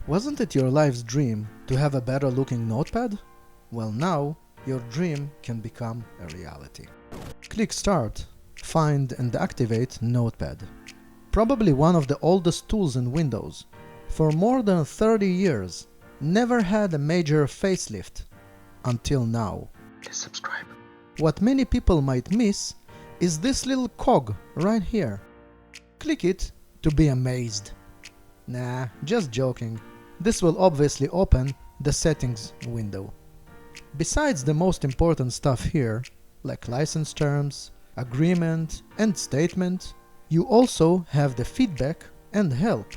Wasn't it your life's dream to have a better looking notepad? Well, now your dream can become a reality. Click Start, find and activate Notepad. Probably one of the oldest tools in Windows. For more than 30 years, never had a major facelift until now. Please subscribe. What many people might miss is this little cog right here. Click it to be amazed. Nah, just joking. This will obviously open the settings window. Besides the most important stuff here, like license terms, agreement, and statement, you also have the feedback and help.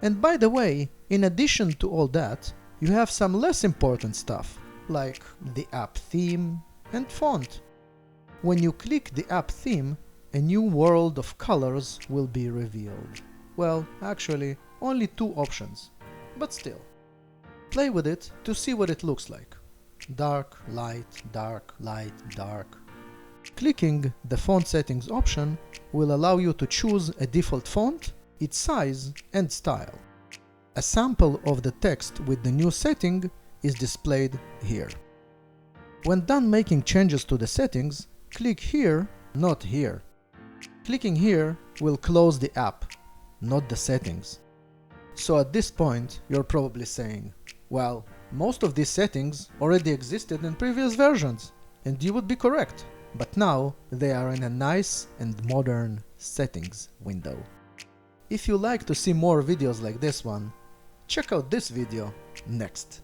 And by the way, in addition to all that, you have some less important stuff, like the app theme and font. When you click the app theme, a new world of colors will be revealed. Well, actually, only two options, but still. Play with it to see what it looks like. Dark, light, dark, light, dark. Clicking the font settings option will allow you to choose a default font, its size and style. A sample of the text with the new setting is displayed here. When done making changes to the settings, click here, not here. Clicking here will close the app, not the settings. So at this point, you're probably saying, well, most of these settings already existed in previous versions, and you would be correct. But now they are in a nice and modern settings window. If you like to see more videos like this one, check out this video next.